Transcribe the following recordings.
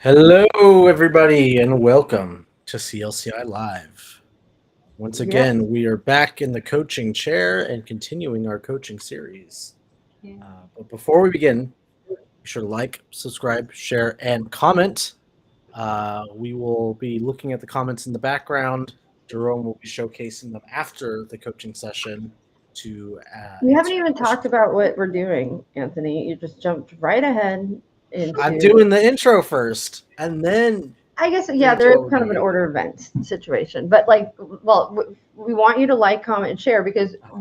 Hello, everybody, and welcome to CLCI Live. Once Yep. again, we are back in the coaching chair and continuing our coaching series. But before we begin, be sure to like, subscribe, share, and comment. We will be looking at the comments in the background. Jerome will be showcasing them after the coaching session to We haven't answer even questions. talked about what we're doing, Anthony. You just jumped right ahead into. I'm doing the intro first, and then I guess, get yeah, into there is what we're kind of an doing. order of events situation, but we want you to like, comment, and share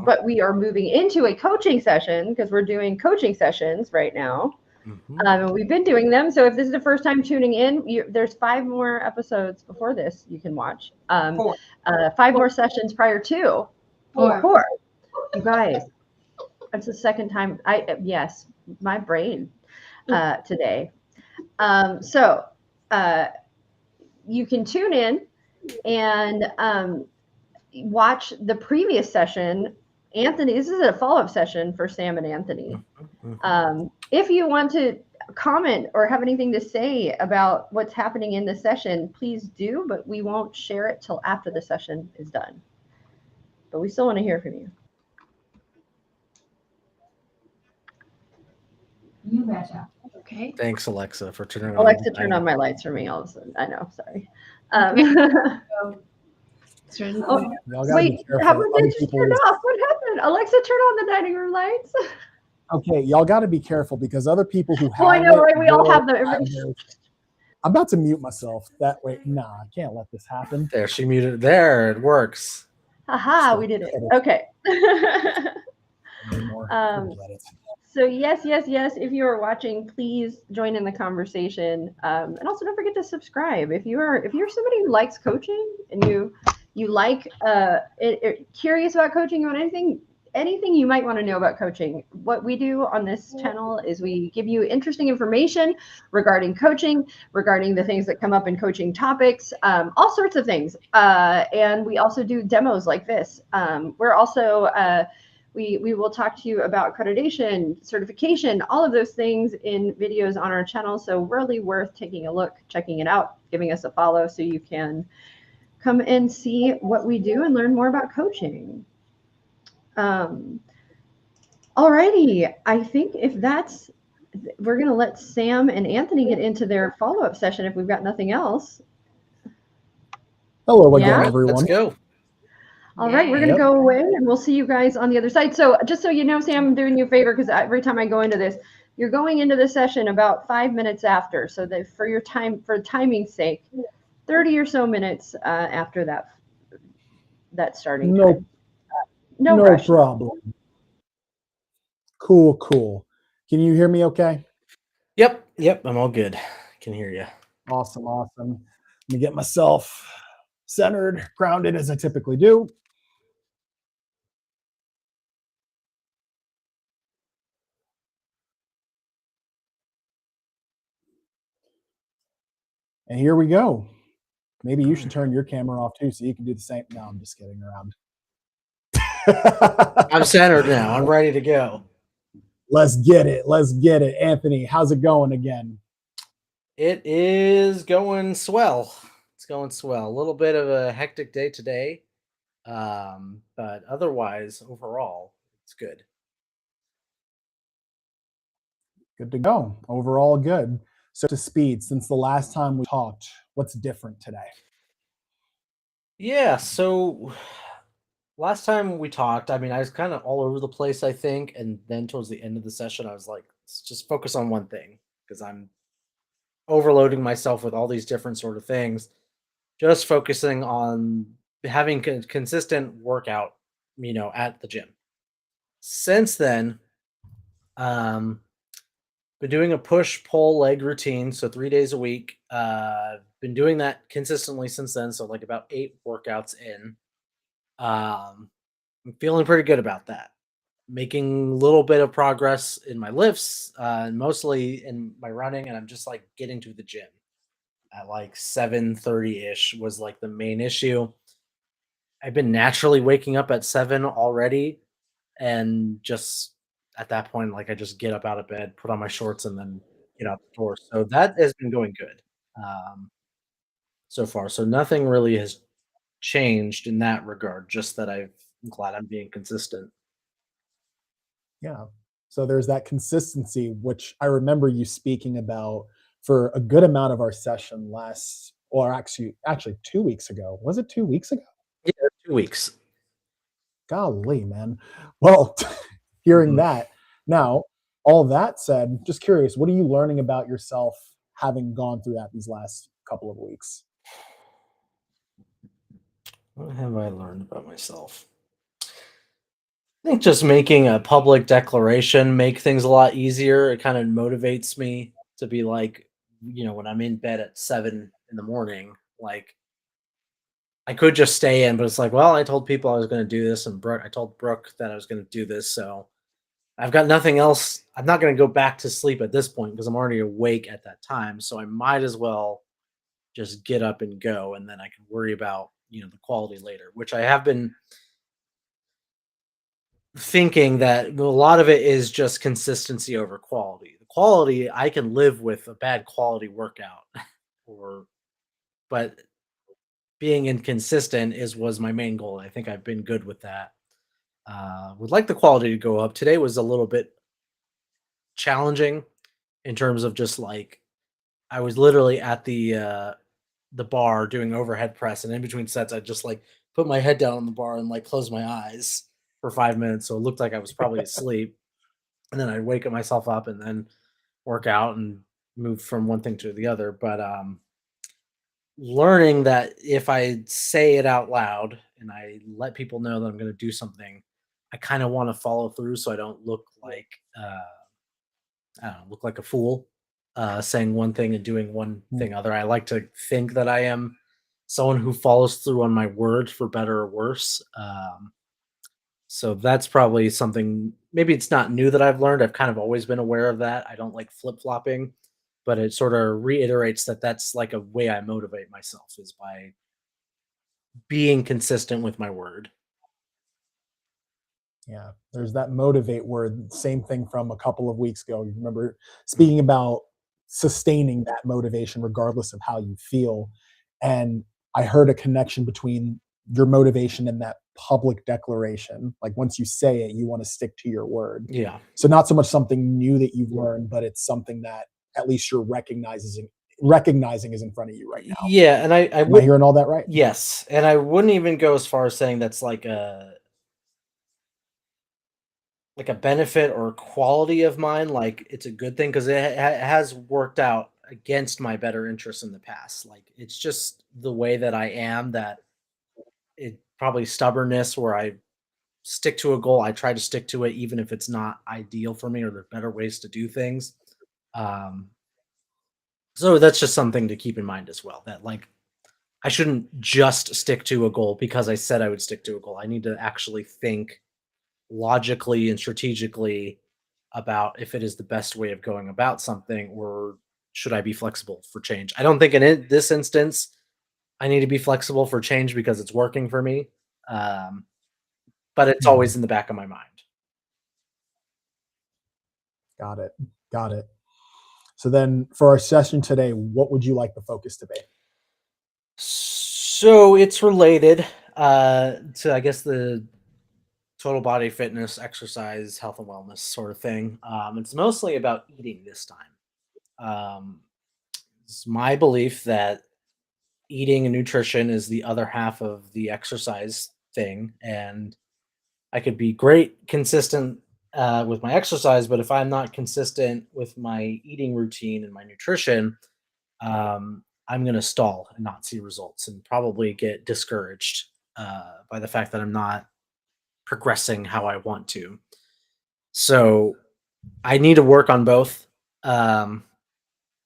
but we are moving into a coaching session because we're doing coaching sessions right now. Mhm. And we've been doing them. So if this is the first time tuning in, there's 5 more episodes before this you can watch. 5 more sessions prior to. Four. You guys, it's the second time. Yes, my brain today. So you can tune in and watch the previous session. Anthony, this is a follow-up session for Sam and Anthony. If you want to comment or have anything to say about what's happening in the session, please do, but we won't share it till after the session is done. But we still want to hear from you. You betcha. Okay. Thanks, Alexa, for turning on. Alexa, turn on my lights for me all of a sudden. I know, sorry. Wait, how about they just turned off? What happened? Alexa, turn on the dining room lights. Okay, y'all got to be careful because other people who have Oh, I know, it, right? We all have them. I'm about to mute myself. That way, nah, I can't let this happen. There, she muted it. There, it works. Aha, we did it. Okay. Anymore. Forget it. So yes. If you are watching, please join in the conversation, and also don't forget to subscribe. If you're somebody who likes coaching and you like curious about coaching, about anything you might want to know about coaching, what we do on this channel is we give you interesting information regarding coaching, regarding the things that come up in coaching topics, all sorts of things, and we also do demos like this. We're also we will talk to you about accreditation, certification, all of those things in videos on our channel. So really worth taking a look, checking it out, giving us a follow so you can come and see what we do and learn more about coaching. Alrighty, I think we're going to let Sam and Anthony get into their follow-up session if we've got nothing else. Hello again, everyone. Let's go. All right, we're going to go away and we'll see you guys on the other side. So just so you know, Sam, I'm doing you a favor because every time I go into this, you're going into the session about 5 minutes after. So that for timing's sake, 30 or so minutes after that starting time. No rush. Problem. Cool. Can you hear me okay? Yep, I'm all good. Can hear you. Awesome. Let me get myself centered, grounded as I typically do. And here we go. Maybe you should turn your camera off too so you can do the same. No, I'm just kidding around. I'm centered now. I'm ready to go. Let's get it. Anthony, how's it going again? It is going swell. It's going swell. A little bit of a hectic day today. But otherwise, overall, it's good. Good to go. Overall, good. So to speed, since the last time we talked, what's different today? Yeah, so last time we talked, I mean, I was kind of all over the place, I think. And then towards the end of the session, I was like, let's just focus on one thing because I'm overloading myself with all these different sort of things. Just focusing on having consistent workout, at the gym. Since then, been doing a push pull leg routine, so 3 days a week. Been doing that consistently since then, so like about 8 workouts in. I'm feeling pretty good about that. Making a little bit of progress in my lifts, and mostly in my running, and I'm just like getting to the gym at like 7:30-ish was like the main issue. I've been naturally waking up at 7 already, and just at that point, like I just get up out of bed, put on my shorts, and then get out the door. So that has been going good. um, so far. So nothing really has changed in that regard. Just that I'm glad I'm being consistent. Yeah. So there's that consistency, which I remember you speaking about for a good amount of our session last, or actually 2 weeks ago. Was it 2 weeks ago? Yeah, 2 weeks. Golly, man. Well, hearing Mhm. that now, all that said, just curious, what are you learning about yourself having gone through that these last couple of weeks? What have I learned about myself? I think just making a public declaration make things a lot easier. It kind of motivates me to be like, when I'm in bed at 7 in the morning, like I could just stay in, but it's like, well, I told people I was going to do this, and I told Brooke that I was going to do this, so I've got nothing else. I'm not going to go back to sleep at this point because I'm already awake at that time. So I might as well just get up and go, and then I can worry about the quality later, which I have been thinking that a lot of it is just consistency over quality. The quality I can live with a bad quality workout, or but being inconsistent was my main goal. I think I've been good with that. Would like the quality to go up. Today was a little bit challenging in terms of just like I was literally at the bar doing overhead press, and in between sets, I just like put my head down on the bar and like close my eyes for 5 minutes, so it looked like I was probably asleep. And then I'd wake myself up and then work out and move from one thing to the other. But learning that if I say it out loud and I let people know that I'm going to do something, I kind of want to follow through so I don't look like I don't know, look like a fool, saying one thing and doing one Mm. thing other. I like to think that I am someone who follows through on my word for better or worse. So that's probably something. Maybe it's not new that I've learned. I've kind of always been aware of that. I don't like flip flopping, but it sort of reiterates that that's like a way I motivate myself is by being consistent with my word. Yeah, there's that motivate word. Same thing from a couple of weeks ago. You remember Mm. speaking about sustaining that motivation regardless of how you feel. And I heard a connection between your motivation and that public declaration. Like once you say it, you want to stick to your word. Yeah, So not so much something new that you've learned, but it's something that at least you're recognizing is in front of you right now. yeah, and I Am I would hearing all that right? yes, and I wouldn't even go as far as saying that's like a benefit or quality of mine, like, it's a good thing 'cause it has worked out against my better interests in the past, like, it's just the way that I am that it probably stubbornness where I stick to a goal, I try to stick to it even if it's not ideal for me or there are better ways to do things, um, so that's just something to keep in mind as well, that, like, I shouldn't just stick to a goal because I said I would stick to a goal, I need to actually think logically and strategically about if it is the best way of going about something or should I be flexible for change. I don't think this instance I need to be flexible for change because it's working for me. Um, but it's Mhm. always in the back of my mind. Got it. Got it. So then for our session today, what would you like the focus to be? So it's related to I guess the total body fitness, exercise, health and wellness sort of thing. It's mostly about eating this time. It's my belief that eating and nutrition is the other half of the exercise thing, and I could be great consistent with my exercise, but if I'm not consistent with my eating routine and my nutrition, I'm going to stall and not see results and probably get discouraged by the fact that I'm not progressing how I want to. So I need to work on both. Um,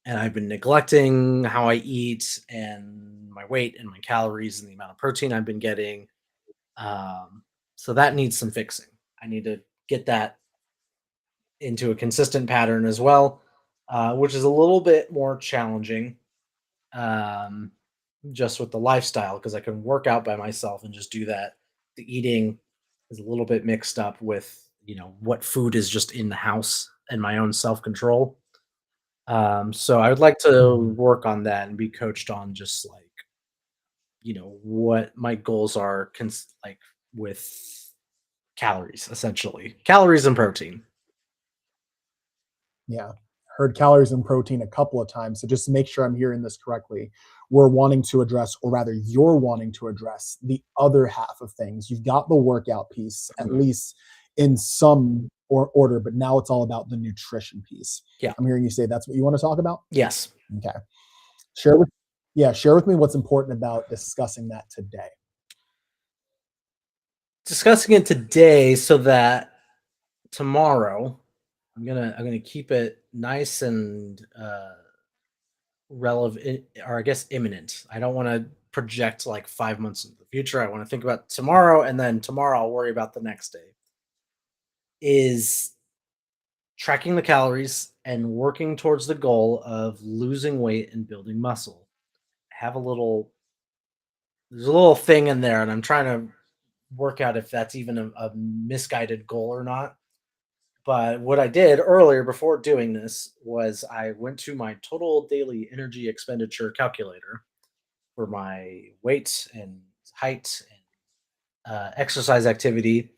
and I've been neglecting how I eat and my weight and my calories and the amount of protein I've been getting. Um, so that needs some fixing. I need to get that into a consistent pattern as well, which is a little bit more challenging um, just with the lifestyle because I can work out by myself and just do that. The eating is a little bit mixed up with what food is just in the house and my own self control. So I would like to Mhm. work on that and be coached on just like, what my goals are like with calories, essentially. Calories and protein. Yeah. Heard calories and protein a couple of times. So just to make sure I'm hearing this correctly, we're wanting to address, or rather, you're wanting to address the other half of things. You've got the workout piece, at Mhm. least in some order, but now it's all about the nutrition piece. Yeah. I'm hearing you say that's what you want to talk about. Yes. Okay. Share with Yeah, share with me what's important about discussing that today. Discussing it today so that tomorrow I'm gonna keep it nice and relevant, or I guess imminent. I don't want to project like 5 months into the future. I want to think about tomorrow, and then tomorrow I'll worry about the next day. Is tracking the calories and working towards the goal of losing weight and building muscle. Have a little There's a little thing in there, and I'm trying to work out if that's even a misguided goal or not. But what I did earlier before doing this was I went to my total daily energy expenditure calculator for my weight and height and exercise activity.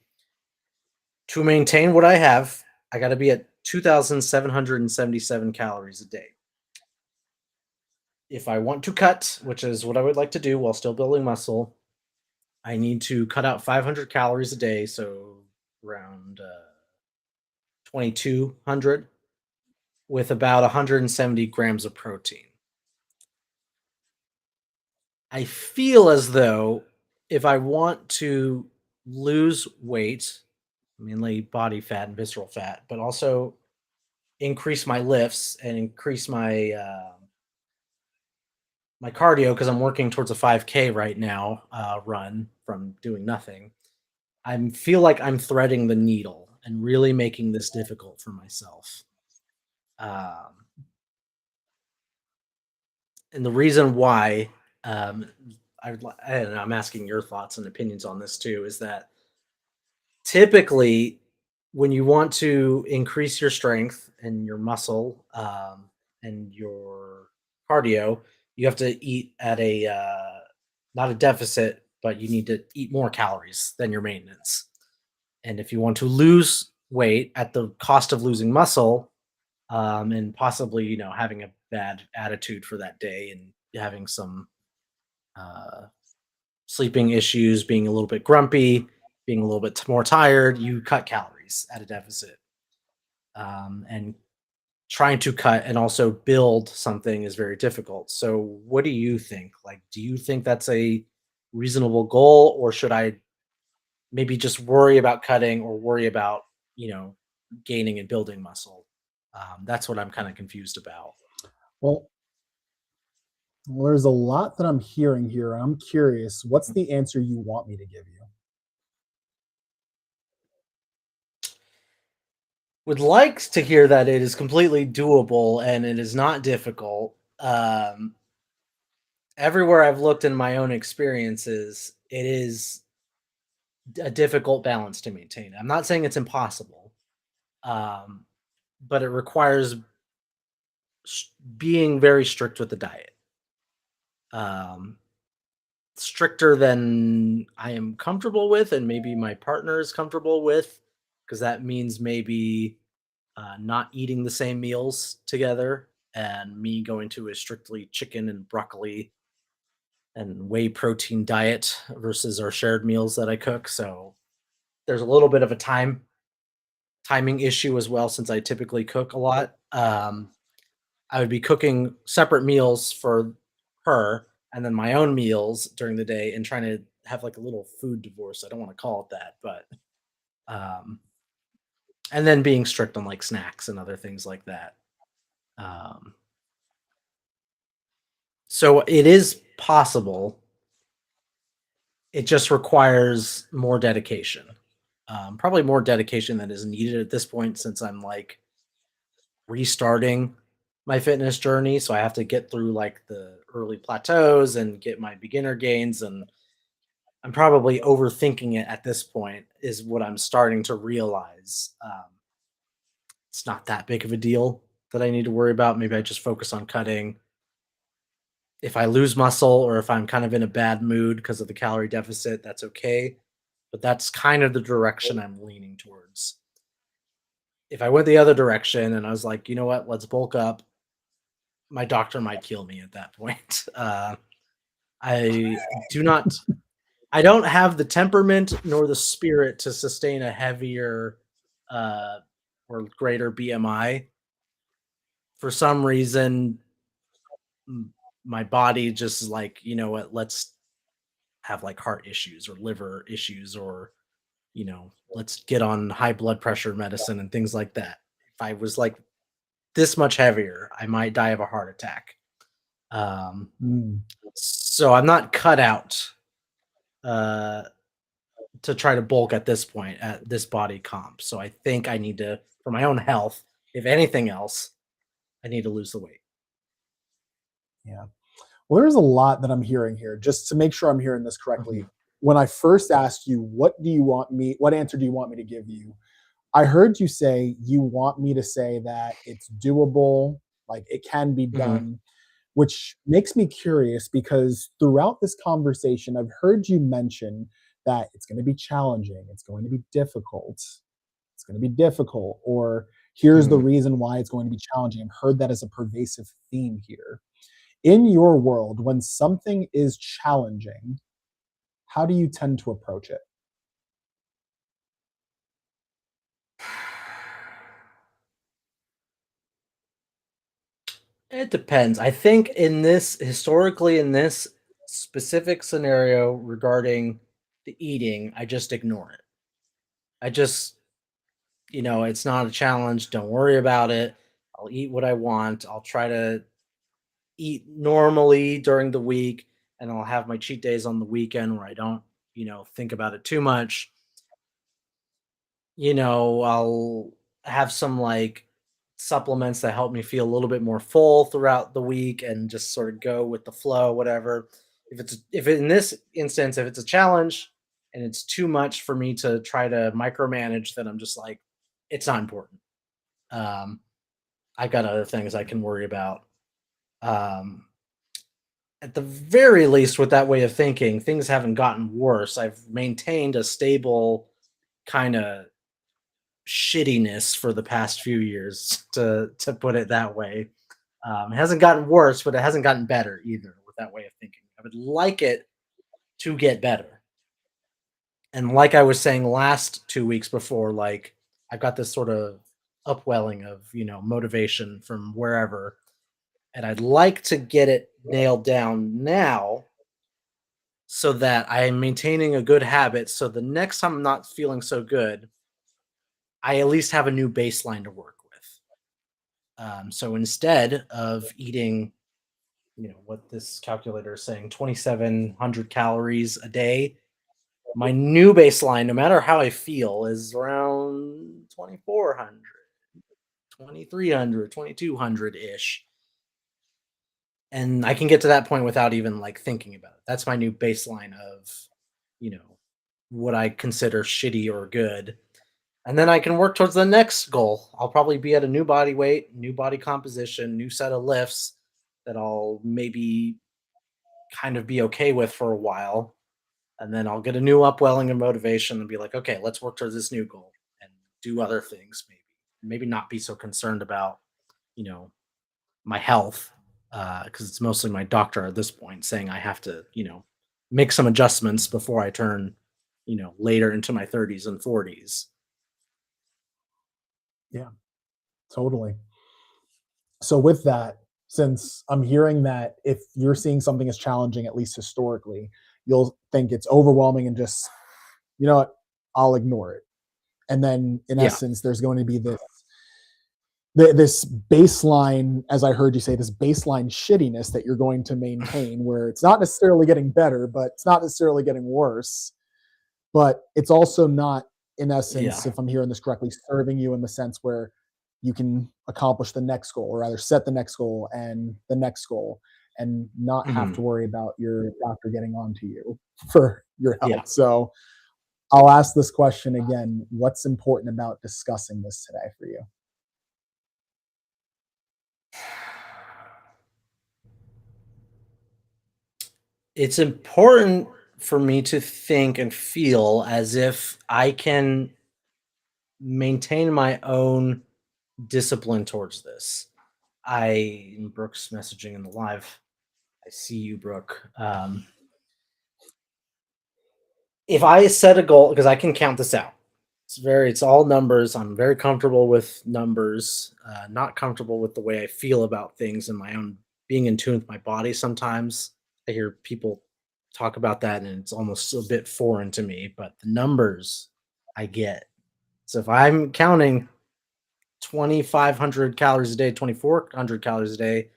To maintain what I have, I got to be at 2,777 calories a day. If I want to cut, which is what I would like to do while still building muscle, I need to cut out 500 calories a day, so around 2,200, with about 170 grams of protein. I feel as though if I want to lose weight, mainly body fat and visceral fat, but also increase my lifts and increase my cardio, because I'm working towards a 5K right now, run from doing nothing. I feel like I'm threading the needle and really making this difficult for myself. Um, and the reason why, um, I don't know, I'm asking your thoughts and opinions on this too, is that typically when you want to increase your strength and your muscle, and your cardio, you have to eat at a not a deficit, but you need to eat more calories than your maintenance. And if you want to lose weight at the cost of losing muscle, and possibly, having a bad attitude for that day and having some uh, sleeping issues, being a little bit grumpy, being a little bit more tired, you cut calories at a deficit. And trying to cut and also build something is very difficult. So, what do you think? Like, do you think that's a reasonable goal, or should I maybe just worry about cutting or worry about, you know, gaining and building muscle? That's what I'm kind of confused about. Well, there's a lot that I'm hearing here. I'm curious, what's the answer you want me to give you? Would like to hear that it is completely doable and it is not difficult. Everywhere I've looked in my own experiences, it is a difficult balance to maintain. I'm not saying it's impossible, um, but it requires being very strict with the diet. Um, Stricter than I am comfortable with, and maybe my partner is comfortable with, because that means maybe not eating the same meals together, and me going to a strictly chicken and broccoli and whey protein diet versus our shared meals that I cook. So there's a little bit of a timing issue as well, since I typically cook a lot. I would be cooking separate meals for her and then my own meals during the day, and trying to have like a little food divorce. I don't want to call it that, but um, and then being strict on like snacks and other things like that. Um, so it is possible. It just requires more dedication. Probably more dedication than is needed at this point, since I'm like restarting my fitness journey. So I have to get through like the early plateaus and get my beginner gains. And I'm probably overthinking it at this point, is what I'm starting to realize. It's not that big of a deal. that I need to worry about. Maybe I just focus on cutting. If I lose muscle or if I'm kind of in a bad mood because of the calorie deficit, that's okay. But that's kind of the direction I'm leaning towards. If I went the other direction and I was like, you know what, let's bulk up, my doctor might kill me at that point. I do not, I don't have the temperament nor the spirit to sustain a heavier uh, or greater BMI. For some reason, my body just is like, you know what, let's have like heart issues or liver issues or, let's get on high blood pressure medicine and things like that. If I was like this much heavier, I might die of a heart attack. Um, Mm. so I'm not cut out uh, to try to bulk at this point at this body comp. So I think I need to, for my own health, if anything else, I need to lose the weight. Yeah. Well, there's a lot that I'm hearing here. Just to make sure I'm hearing this correctly. Mhm. When I first asked you, what answer do you want me to give you? I heard you say you want me to say that it's doable, like it can be Mhm. done, which makes me curious because throughout this conversation, I've heard you mention that it's going to be challenging, it's going to be difficult, it's going to be difficult, or here's the Mhm. reason why it's going to be challenging. I've heard that as a pervasive theme here. In your world, when something is challenging, how do you tend to approach it? It depends. I think in this historically in this specific scenario regarding the eating, I just ignore it. I just, it's not a challenge. Don't worry about it. I'll eat what I want. I'll try to eat normally during the week and I'll have my cheat days on the weekend where I don't, think about it too much. I'll have some like supplements that help me feel a little bit more full throughout the week and just sort of go with the flow, whatever. If in this instance, if it's a challenge and it's too much for me to try to micromanage, then I'm just like, it's not important. Um, I got other things I can worry about. Um, at the very least, with that way of thinking, things haven't gotten worse. I've maintained a stable kind of shittiness for the past few years, to put it that way. It hasn't gotten worse, but it hasn't gotten better either with that way of thinking. I would like it to get better. And like I was saying last 2 weeks before, like I've got this sort of upwelling of, motivation from wherever. And I'd like to get it nailed down now so that I am maintaining a good habit. So the next time I'm not feeling so good, I at least have a new baseline to work with. So instead of eating, what this calculator is saying, 2,700 calories a day, my new baseline, no matter how I feel, is around 2,400, 2,300, 2,200 ish. And I can get to that point without even like thinking about it. That's my new baseline of, you know, what I consider shitty or good. And then I can work towards the next goal. I'll probably be at a new body weight, new body composition, new set of lifts that I'll maybe kind of be okay with for a while. And then I'll get a new upwelling and motivation and be like, okay, let's work towards this new goal and do other things maybe. Maybe not be so concerned about, you know, my health, because it's mostly my doctor at this point saying I have to, make some adjustments before I turn, later into my 30s and 40s. Yeah, totally. So with that, since I'm hearing that if you're seeing something as challenging, at least historically, you'll think it's overwhelming and just, you know what, I'll ignore it. And then in Yeah. essence, there's going to be this baseline, as I heard you say, this baseline shittiness that you're going to maintain, where it's not necessarily getting better, but it's not necessarily getting worse. But it's also not, in Yeah. essence, if I'm hearing this correctly, serving you in the sense where you can accomplish the next goal, or rather set the next goal and the next goal, and not have to Mhm. worry about your doctor getting on to you for your Yeah. health. So I'll ask this question again. What's important about discussing this today for you? It's important for me to think and feel as if I can maintain my own discipline towards this. Brooks messaging in the live. I see you, Brooke. If I set a goal, because I can count this out, it's all numbers. I'm very comfortable with numbers. Not comfortable with the way I feel about things and my own being in tune with my body. Sometimes I hear people talk about that, and it's almost a bit foreign to me. But the numbers I get. So if I'm counting 2,500 calories a day, 2,400 calories a day,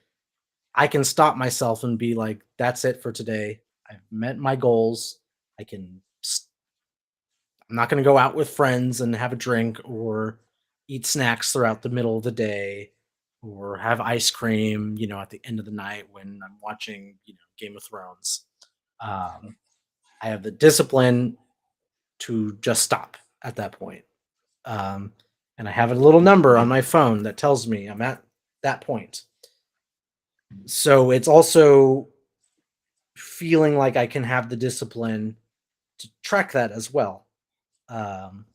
I can stop myself and be like, "That's it for today. I've met my goals. I can I'm not going to go out with friends and have a drink or eat snacks throughout the middle of the day or have ice cream, at the end of the night when I'm watching, Game of Thrones. Um, I have the discipline to just stop at that point. Um, and I have a little number on my phone that tells me I'm at that point. So it's also feeling like I can have the discipline to track that as well. Um,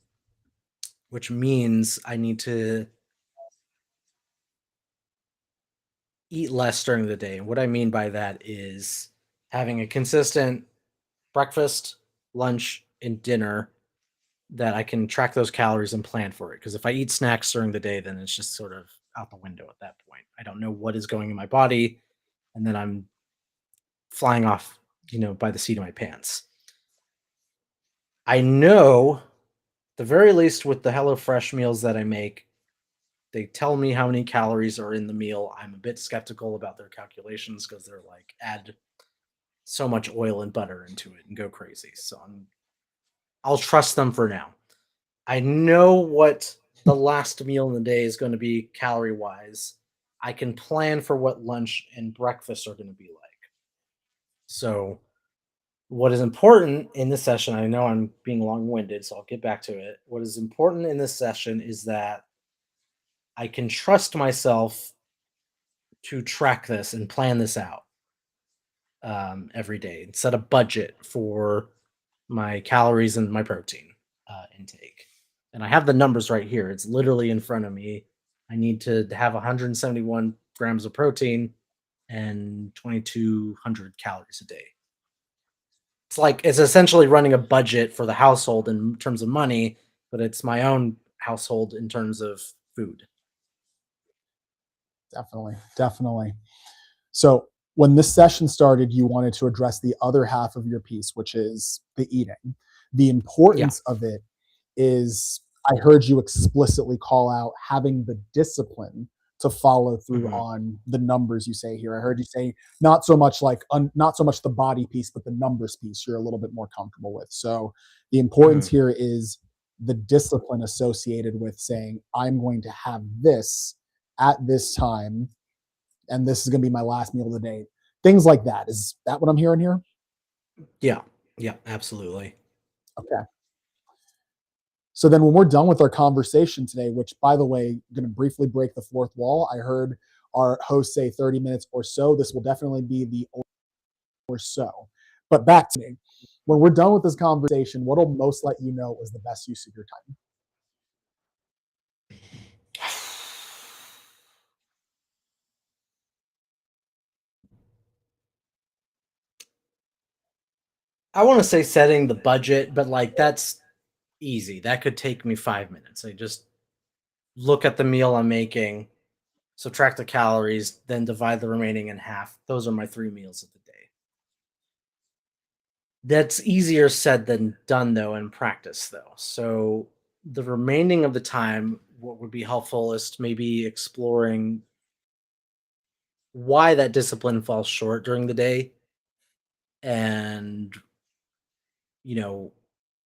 which means I need to eat less during the day. And what I mean by that is having a consistent breakfast, lunch, and dinner that I can track those calories and plan for it. Because if I eat snacks during the day, then it's just sort of out the window at that point. I don't know what is going in my body, and then I'm flying off, by the seat of my pants. I know, the very least, with the HelloFresh meals that I make, they tell me how many calories are in the meal. I'm a bit skeptical about their calculations because they're like, add so much oil and butter into it and go crazy. So I'll trust them for now. I know what the last meal in the day is going to be calorie wise. I can plan for what lunch and breakfast are going to be like. So what is important in this session, I know I'm being long-winded, so I'll get back to it. What is important in this session is that I can trust myself to track this and plan this out every day and set a budget for my calories and my protein intake. And I have the numbers right here. It's literally in front of me. I need to have 171 grams of protein and 2,200 calories a day. It's essentially running a budget for the household in terms of money, but it's my own household in terms of food. Definitely, definitely. So when this session started, you wanted to address the other half of your piece, which is the eating. The Yeah. importance of it is, I heard you explicitly call out having the discipline to follow through Mhm. on the numbers you say here. I heard you say not so much not so much the body piece, but the numbers piece you're a little bit more comfortable with. So the importance Mhm. here is the discipline associated with saying, I'm going to have this at this time, and this is going to be my last meal of the day. Things like that. Is that what I'm hearing here? Yeah. Yeah, absolutely. Okay. So then when we're done with our conversation today, which by the way, I'm going to briefly break the fourth wall. I heard our host say 30 minutes or so. This will definitely be the or so. But back to me. When we're done with this conversation, what'll most let you know was the best use of your time? I want to say setting the budget, but like that's easy. That could take me 5 minutes. I just look at the meal I'm making, subtract the calories, then divide the remaining in half. Those are my 3 meals of the day. That's easier said than done, though, in practice, though. So the remaining of the time, what would be helpful is maybe exploring why that discipline falls short during the day. And, you know,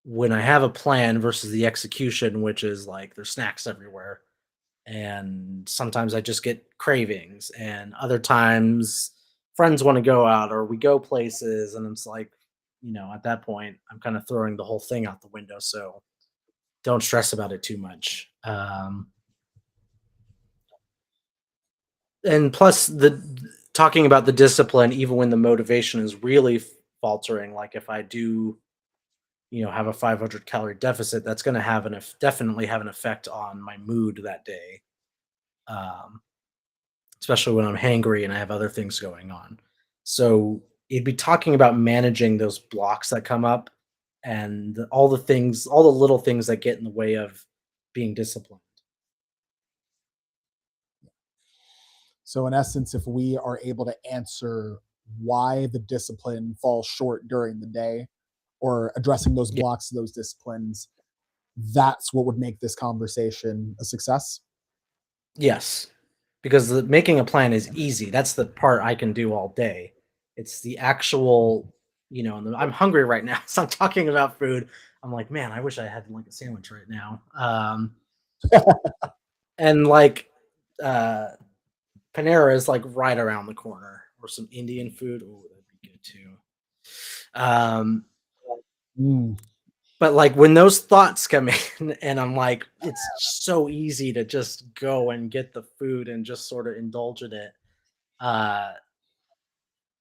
when I have a plan versus the execution, which is like there's snacks everywhere. And sometimes I just get cravings, and other times friends want to go out or we go places, and it's like, at that point, I'm kind of throwing the whole thing out the window. So don't stress about it too much. And plus, the talking about the discipline, even when the motivation is really faltering. Like if I do, have a 500 calorie deficit, that's going to have definitely have an effect on my mood that day. Um, Especially when I'm hangry and I have other things going on. So you'd be talking about managing those blocks that come up and all the things, all the little things that get in the way of being disciplined. So, in essence, if we are able to answer why the discipline falls short during the day or addressing those Yeah. blocks to those disciplines, that's what would make this conversation a success. Yes, because making a plan is easy. That's the part I can do all day. It's the actual, and I'm hungry right now. So I'm talking about food. I'm like, man, I wish I had like a sandwich right now. And like, uh, Panera is like right around the corner, or some Indian food. Oh, that'd be good too. Um, Mm, but like when those thoughts come in, and I'm like, it's so easy to just go and get the food and just sort of indulge in it. Uh,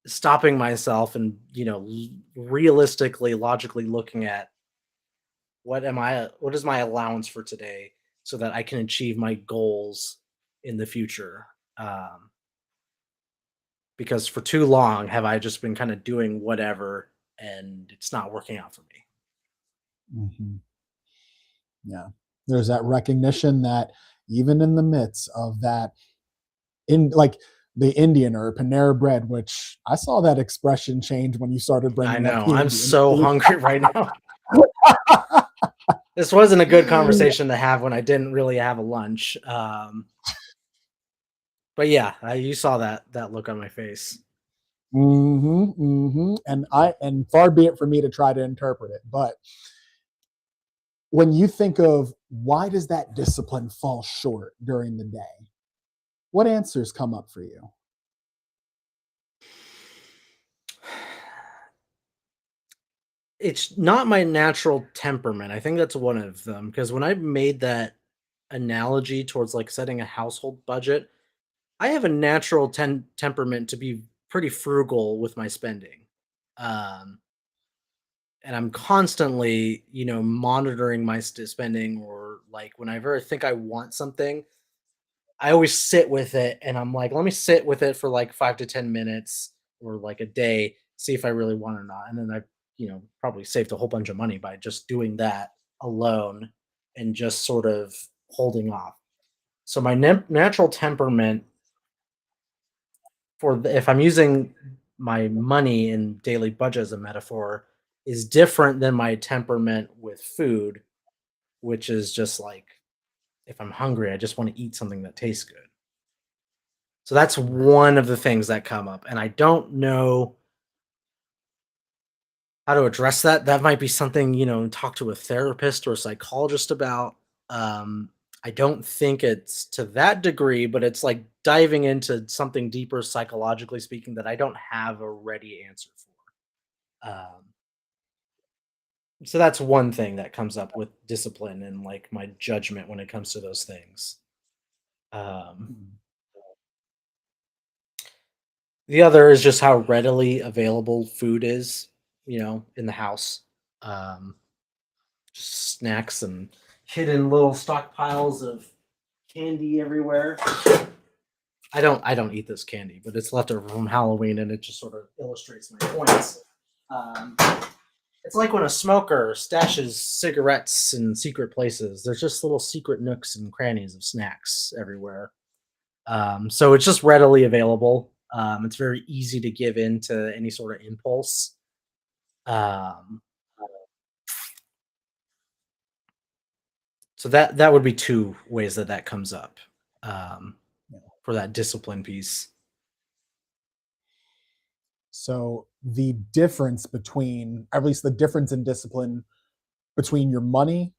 Stopping myself and realistically, logically looking at what is my allowance for today, so that I can achieve my goals in the future. Um, because for too long have I just been kind of doing whatever and it's not working out for me. mhm. Yeah. There's that recognition that even in the midst of that, in like the Indian or Panera bread, which I saw that expression change when you started I bringing up know. the I'm Indian so food. hungry right now. This wasn't a good conversation to have when I didn't really have a lunch. But yeah, you saw that look on my face. And far be it for me to try to interpret it, but when you think of why does that discipline fall short during the day, what answers come up for you? It's not my natural temperament. I think that's one of them, because when I made that analogy towards like setting a household budget, I have a natural temperament to be pretty frugal with my spending. Um, and I'm constantly, monitoring my spending, or like whenever I think I want something, I always sit with it and I'm like, let me sit with it for like 5 to 10 minutes or like a day, see if I really want it or not. And then I, probably saved a whole bunch of money by just doing that alone and just sort of holding off. So my natural temperament if I'm using my money in daily budget as a metaphor, is different than my temperament with food, which is just like if I'm hungry, I just want to eat something that tastes good. So that's one of the things that come up, and I don't know how to address that. That might be something, talk to a therapist or a psychologist about. Um, I don't think it's to that degree, but it's like diving into something deeper psychologically speaking that I don't have a ready answer for. So that's one thing that comes up with discipline and like my judgment when it comes to those things. Um, the other is just how readily available food is, in the house. Um, just snacks and hidden little stockpiles of candy everywhere. I don't eat this candy, but it's left over from Halloween, and it just sort of illustrates my points. Um, it's like when a smoker stashes cigarettes in secret places. There's just little secret nooks and crannies of snacks everywhere. So it's just readily available. It's very easy to give in to any sort of impulse. Um, so that would be two ways that comes up, um, for that discipline piece. So the difference between, at least the difference in discipline between your money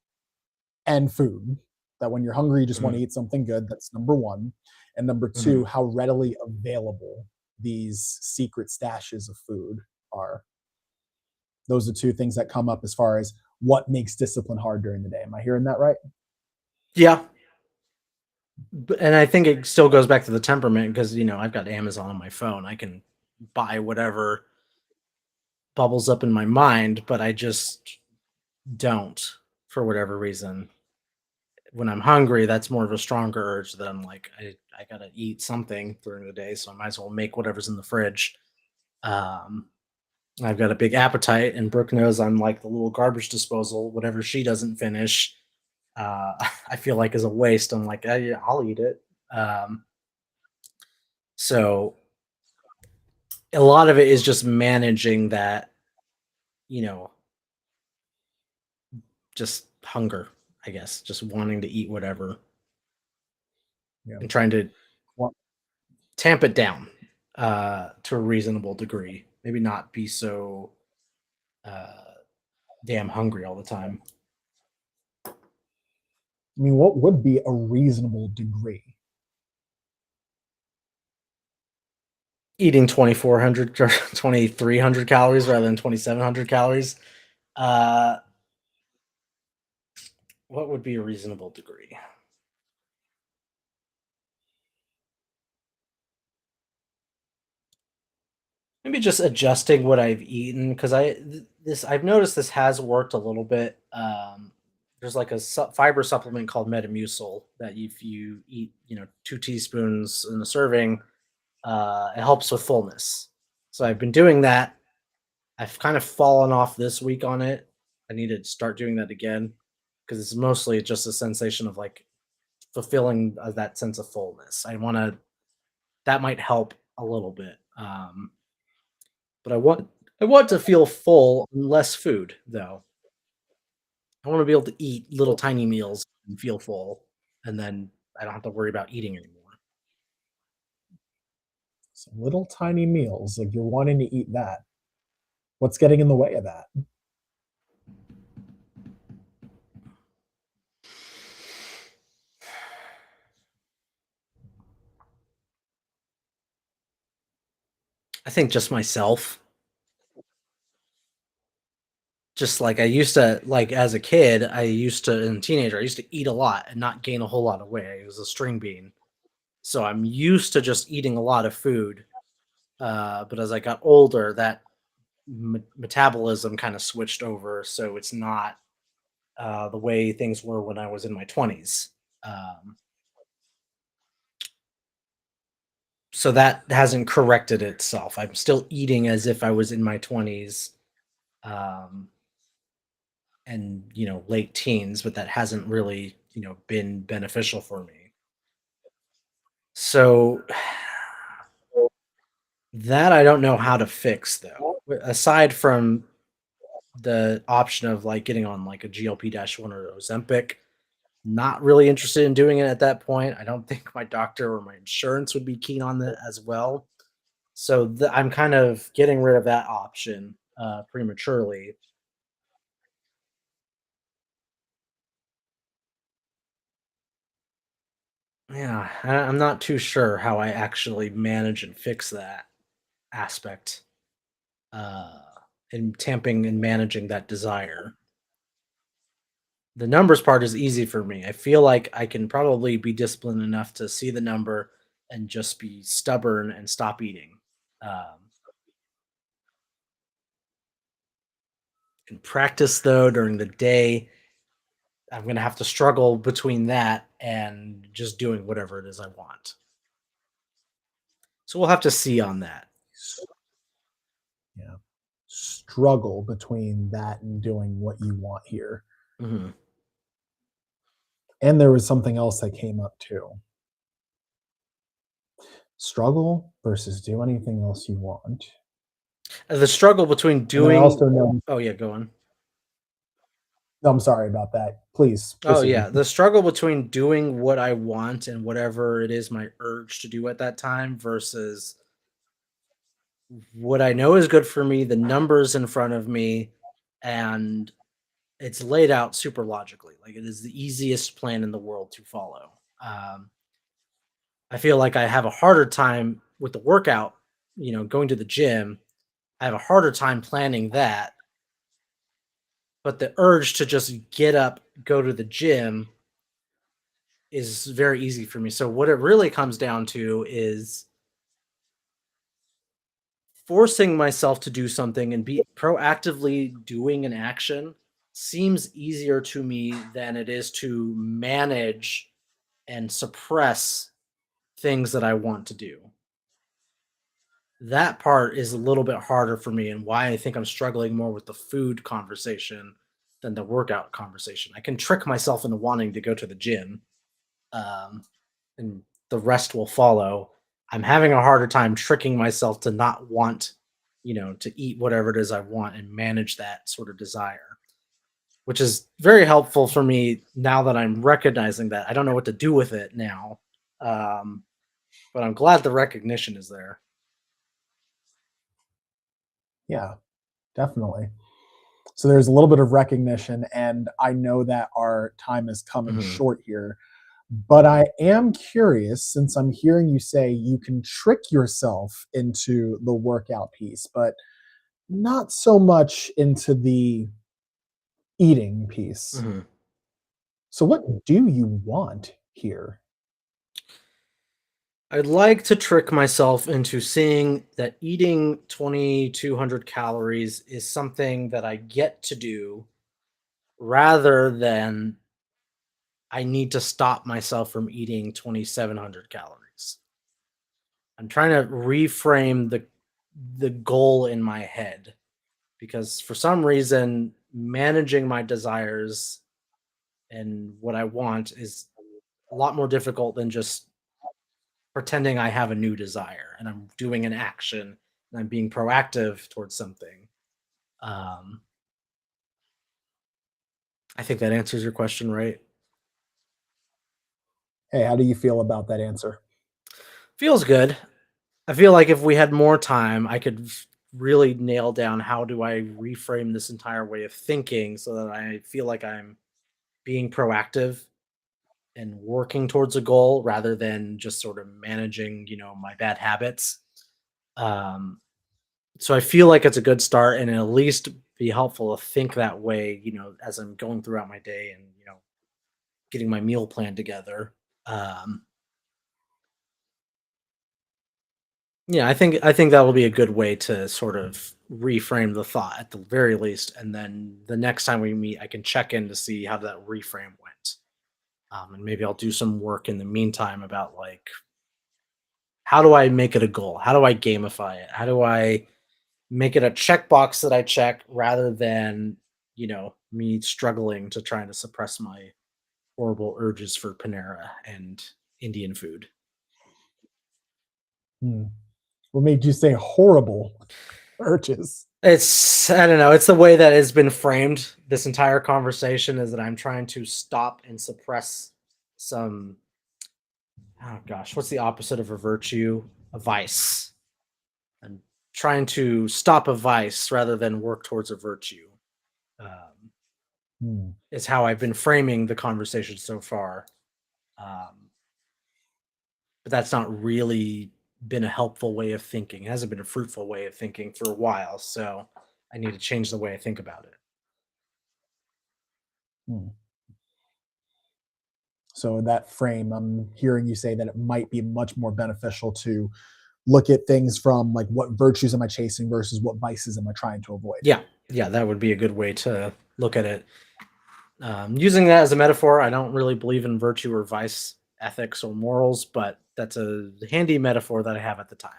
and food, that when you're hungry, you just want Mhm, to eat something good. That's number one. And number two, mhm. how readily available these secret stashes of food are. Those are two things that come up as far as what makes discipline hard during the day. Am I hearing that right? Yeah, and I think it still goes back to the temperament because I've got Amazon on my phone. I can buy whatever bubbles up in my mind, but I just don't for whatever reason. When I'm hungry, that's more of a stronger urge that I'm like, I gotta eat something during the day, so I might as well make whatever's in the fridge. Um, I've got a big appetite, and Brooke knows I'm like the little garbage disposal. Whatever she doesn't finish, I feel like is a waste. I'm like, yeah, I'll eat it. Um, so a lot of it is just managing that, you know, just hunger, I guess, just wanting to eat whatever Yeah. and trying to Well, tamp it down to a reasonable degree. Maybe not be so uh, damn hungry all the time. I mean, what would be a reasonable degree? Eating 2,400 or 2,300 calories rather than 2,700 calories. Uh, what would be a reasonable degree? Maybe just adjusting what I've eaten because I've noticed this has worked a little bit. There's like a fiber supplement called Metamucil that if you eat, 2 teaspoons in a serving, it helps with fullness. So I've been doing that. I've kind of fallen off this week on it. I need to start doing that again because it's mostly just a sensation of like fulfilling that sense of fullness. I want to that might help a little bit. But I want to feel full on less food though. I want to be able to eat little tiny meals and feel full, and then I don't have to worry about eating anymore. Some little tiny meals, like you're wanting to eat that. What's getting in the way of that? I think just myself. Just like I used to, like as a kid, and teenager, I used to eat a lot and not gain a whole lot of weight. I was a string bean. So I'm used to just eating a lot of food. But as I got older, that metabolism kind of switched over. So it's not the way things were when I was in my 20s. Um, so that hasn't corrected itself. I'm still eating as if I was in my 20s. Um, and late teens, but that hasn't really been beneficial for me. So that I don't know how to fix though. Aside from the option of like getting on like a GLP-1 or Ozempic, not really interested in doing it at that point. I don't think my doctor or my insurance would be keen on that as well. So I'm kind of getting rid of that option prematurely. Yeah, I'm not too sure how I actually manage and fix that aspect, uh, in tamping and managing that desire. The numbers part is easy for me. I feel like I can probably be disciplined enough to see the number and just be stubborn and stop eating. In practice, though, during the day, I'm going to have to struggle between that and just doing whatever it is I want. So we'll have to see on that. Yeah. Struggle between that and doing what you want here. Mhm. And there was something else that came up too. Struggle versus do anything else you want. The struggle between And then I doing. also know. Oh, yeah, go on. No, I'm sorry about that. Please Oh proceed. yeah, the struggle between doing what I want and whatever it is my urge to do at that time versus what I know is good for me, the numbers in front of me, and it's laid out super logically. Like it is the easiest plan in the world to follow. Um, I feel like I have a harder time with the workout, going to the gym. I have a harder time planning that, but the urge to just get up, go to the gym is very easy for me. So what it really comes down to is forcing myself to do something and be proactively doing an action seems easier to me than it is to manage and suppress things that I want to do. That part is a little bit harder for me and why I think I'm struggling more with the food conversation than the workout conversation. I can trick myself into wanting to go to the gym, um, and the rest will follow. I'm having a harder time tricking myself to not want, to eat whatever it is I want and manage that sort of desire, which is very helpful for me now that I'm recognizing that. I don't know what to do with it now, um, but I'm glad the recognition is there. Yeah, definitely. So there's a little bit of recognition, and I know that our time is coming Mhm. short here. But I am curious, since I'm hearing you say you can trick yourself into the workout piece, but not so much into the eating piece. Mhm. So, what do you want here? I'd like to trick myself into seeing that eating 2,200 calories is something that I get to do rather than I need to stop myself from eating 2,700 calories. I'm trying to reframe the goal in my head because for some reason managing my desires and what I want is a lot more difficult than just pretending I have a new desire and I'm doing an action and I'm being proactive towards something. Um, I think that answers your question, right? Hey, how do you feel about that answer? Feels good. I feel like if we had more time, I could really nail down how do I reframe this entire way of thinking so that I feel like I'm being proactive and working towards a goal rather than just sort of managing, my bad habits. Um, so I feel like it's a good start and it'll at least be helpful to think that way, as I'm going throughout my day and, getting my meal plan together. Um, yeah, I think that will be a good way to sort of reframe the thought at the very least, and then the next time we meet, I can check in to see how that reframe went. And maybe I'll do some work in the meantime about like how do I make it a goal? How do I gamify it? How do I make it a checkbox that I check rather than, me struggling to trying to suppress my horrible urges for Panera and Indian food. Hmm. What made you say horrible urges? I don't know, it's the way that it's been framed this entire conversation is that I'm trying to stop and suppress some oh gosh, what's the opposite of a virtue? A vice. I'm trying to stop a vice rather than work towards a virtue. Um, Hmm. is how I've been framing the conversation so far. Um, but that's not really been a helpful way of thinking. It hasn't been a fruitful way of thinking for a while. So I need to change the way I think about it. Hmm. So, in that frame, I'm hearing you say that it might be much more beneficial to look at things from like what virtues am I chasing versus what vices am I trying to avoid? Yeah. Yeah. That would be a good way to look at it. Using that as a metaphor, I don't really believe in virtue or vice, ethics or morals, but that's a handy metaphor that I have at the time.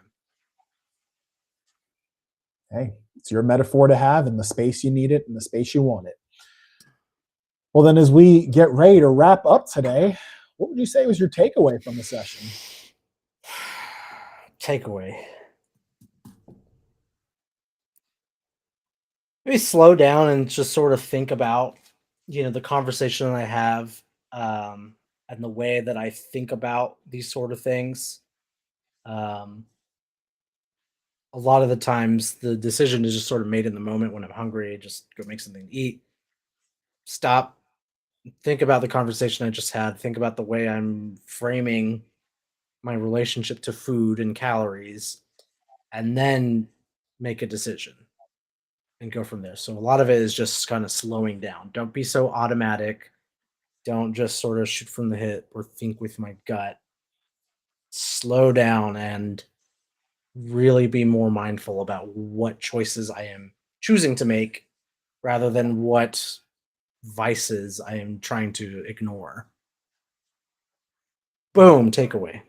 Hey, it's your metaphor to have in the space you need it in the space you want it. Well, then, as we get ready to wrap up today, what would you say was your takeaway from the session? Takeaway. Maybe slow down and just sort of think about, the conversation that I have, um, and the way that I think about these sort of things. Um, a lot of the times, the decision is just sort of made in the moment when I'm hungry. Just go make something to eat. Stop. Think about the conversation I just had. Think about the way I'm framing my relationship to food and calories, and then make a decision and go from there. So a lot of it is just kind of slowing down. Don't be so automatic. Don't just sort of shoot from the hip or think with my gut. Slow down and really be more mindful about what choices I am choosing to make rather than what vices I am trying to ignore. Boom, takeaway.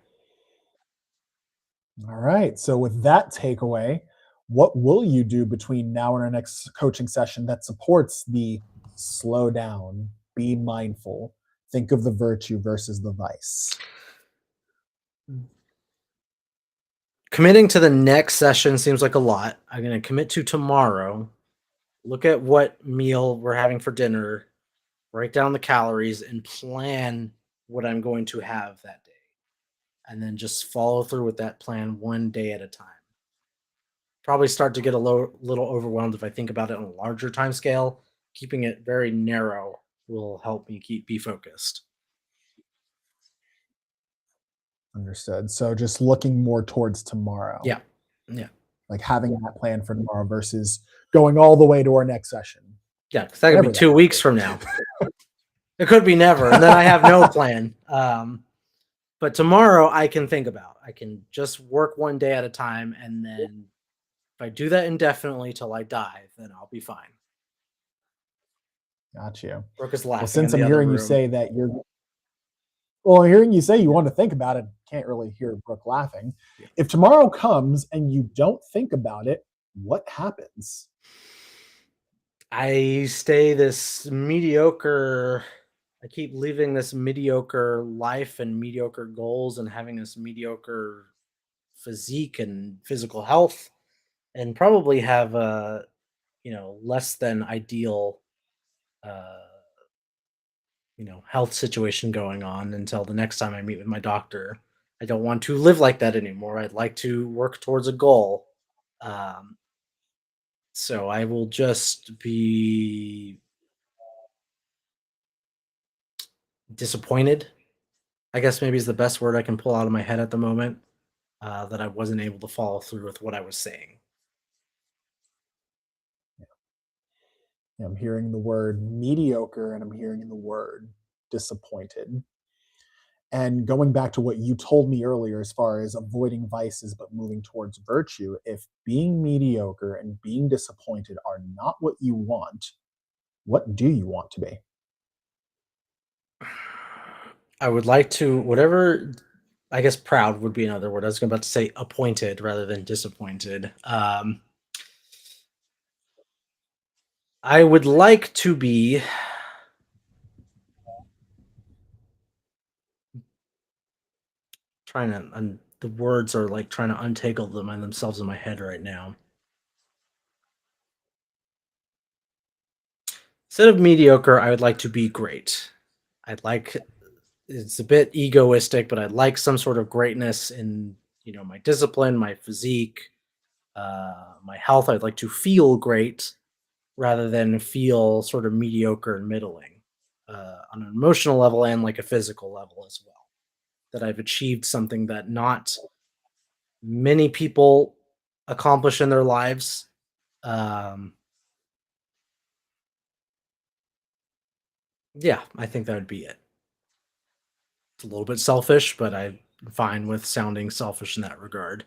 All right. So, with that takeaway, what will you do between now and our next coaching session that supports the slow down, be mindful, think of the virtue versus the vice? Committing to the next session seems like a lot. I'm going to commit to tomorrow. Look at what meal we're having for dinner, write down the calories, and plan what I'm going to have that day. And then just follow through with that plan one day at a time. Probably start to get a little overwhelmed if I think about it on a larger time scale. Keeping it very narrow will help me be focused. Understood. So, just looking more towards tomorrow, Yeah. Yeah. like having that plan for tomorrow versus going all the way to our next session. Yeah. Because that could be Whenever that 2 weeks from now. It could be never. And then I have no plan. But tomorrow I can think about. I can just work one day at a time. And then if I do that indefinitely till I die, then I'll be fine. Got you. Brooke is Well, laughing in since the I'm other hearing you room. say that you're Well, hearing you say you want to think about it, can't really hear Brooke laughing. Yeah. If tomorrow comes and you don't think about it, what happens? I stay this mediocre. I keep living this mediocre life and mediocre goals and having this mediocre physique and physical health, and probably have a less than ideal uh, health situation going on until the next time I meet with my doctor. I don't want to live like that anymore. I'd like to work towards a goal. Um, so I will just be disappointed, I guess maybe is the best word I can pull out of my head at the moment, that I wasn't able to follow through with what I was saying. I'm hearing the word mediocre and I'm hearing the word disappointed. And going back to what you told me earlier, as far as avoiding vices but moving towards virtue, if being mediocre and being disappointed are not what you want, what do you want to be? I would like to, whatever, I guess proud would be another word. I was about to say appointed rather than disappointed. I would like to be trying to, the words are like trying to untangle them and themselves in my head right now. Instead of mediocre, I would like to be great. I'd like, it's a bit egoistic, but I'd like some sort of greatness in, my discipline, my physique, my health. I'd like to feel great rather than feel sort of mediocre and middling, on an emotional level and like a physical level as well. That I've achieved something that not many people accomplish in their lives. Um, yeah, I think that would be it. It's a little bit selfish, but I'm fine with sounding selfish in that regard.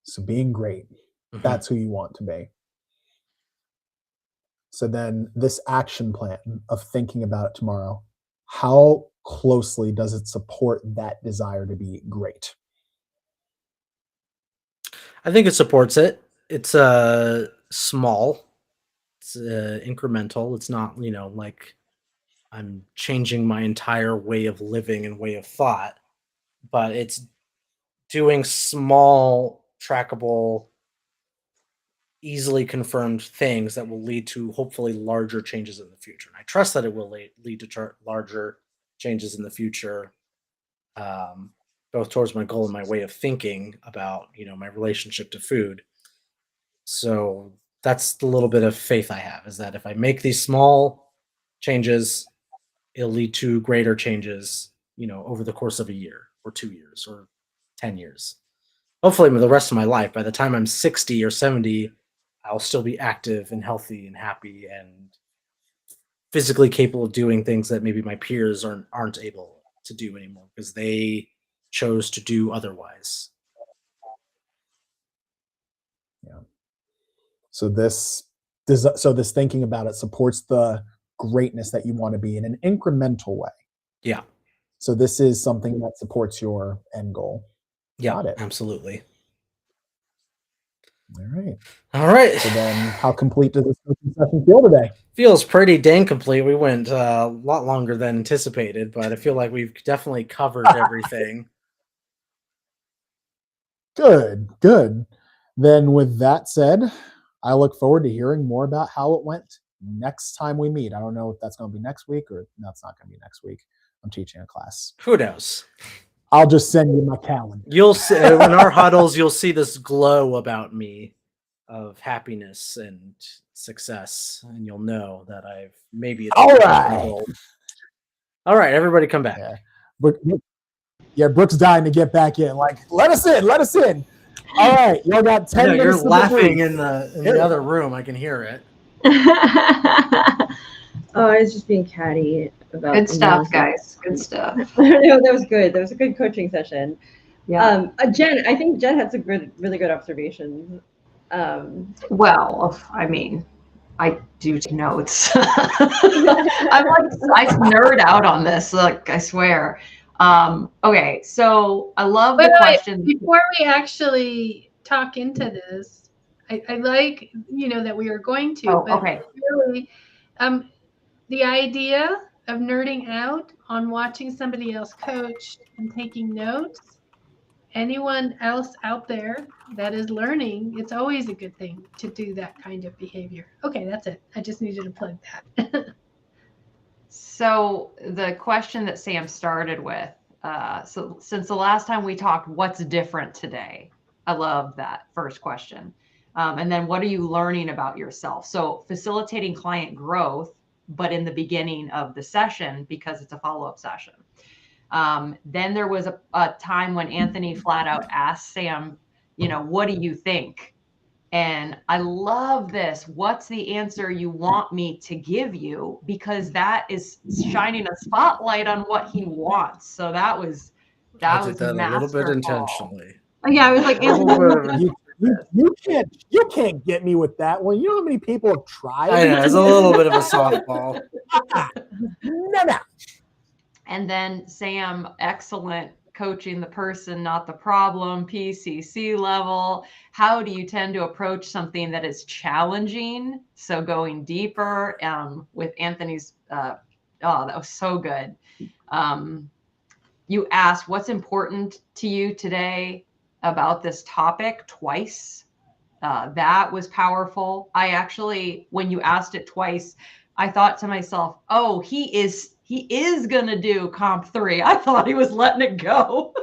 So, being great, Mhm. that's who you want to be. So, then this action plan of thinking about it tomorrow, how closely does it support that desire to be great? I think it supports it. It's small. It's incremental. It's not, like I'm changing my entire way of living and way of thought, but it's doing small, trackable, easily confirmed things that will lead to hopefully larger changes in the future. And I trust that it will lead to larger changes in the future, um, both towards my goal and my way of thinking about, my relationship to food. So that's the little bit of faith I have, is that if I make these small changes, it'll lead to greater changes, over the course of a year or 2 years or 10 years. Hopefully, the rest of my life. By the time I'm 60 or 70, I'll still be active and healthy and happy and physically capable of doing things that maybe my peers aren't able to do anymore because they chose to do otherwise. Yeah. So this thinking about it supports the greatness that you want to be in an incremental way. Yeah. So this is something that supports your end goal. Yeah, Got it. absolutely. All right. All right. So then how complete does this coaching session feel today? Feels pretty dang complete. We went a lot longer than anticipated, but I feel like we've definitely covered everything. Good. Then with that said, I look forward to hearing more about how it went next time we meet. I don't know if that's going to be next week or that's not going to be next week. I'm teaching a class. Who knows? I'll just send you my calendar. You'll see in our huddles, you'll see this glow about me of happiness and success, and you'll know that I've maybe All right. All right, everybody come back. Yeah, Brooke's dying to get back in. Like, let us in. All right, y'all got 10 minutes. You're laughing in the other room. I can hear it. Oh, I was just being catty about good stuff, guys. Good stuff. No, that was good. That was a good coaching session. Yeah. Jen, I think Jen had some really good observations. Well, I mean, I do take notes. I nerd out on this. Look, I swear. Okay, so I love the question. Before we actually talk into this, I like, that we are going to, Oh, but okay. really, the idea of nerding out on watching somebody else coach and taking notes, anyone else out there that is learning, it's always a good thing to do that kind of behavior. Okay, that's it. I just needed to plug that. So the question that Sam started with, so since the last time we talked, what's different today? I love that first question. And then what are you learning about yourself? So facilitating client growth, but in the beginning of the session, because it's a follow-up session. Then there was a time when Anthony flat out asked Sam, what do you think? And I love this. What's the answer you want me to give you? Because that is shining a spotlight on what he wants. So that was I did that a little bit intentionally. Yeah, I was like, you can't get me with that one. You know how many people have tried? I know, it's a little bit of a softball. No. And then Sam, excellent coaching the person, not the problem, PCC level. How do you tend to approach something that is challenging? So going deeper with Anthony's, that was so good. You asked what's important to you today about this topic twice. That was powerful. I actually, when you asked it twice, I thought to myself, oh, he is going to do comp 3. I thought he was letting it go.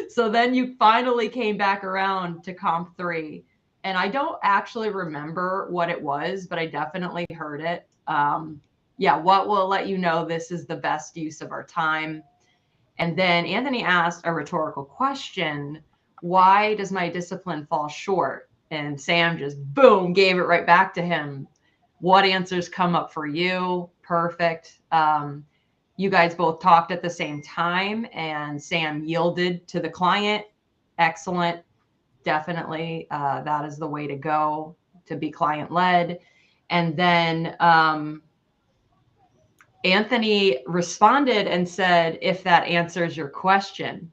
So then you finally came back around to comp 3. And I don't actually remember what it was, but I definitely heard it. What will let you know this is the best use of our time? And then Anthony asked a rhetorical question. Why does my discipline fall short? And Sam just, boom, gave it right back to him. What answers come up for you? Perfect. You guys both talked at the same time, and Sam yielded to the client. Excellent. Definitely, that is the way to go, to be client-led. And then Anthony responded and said, if that answers your question.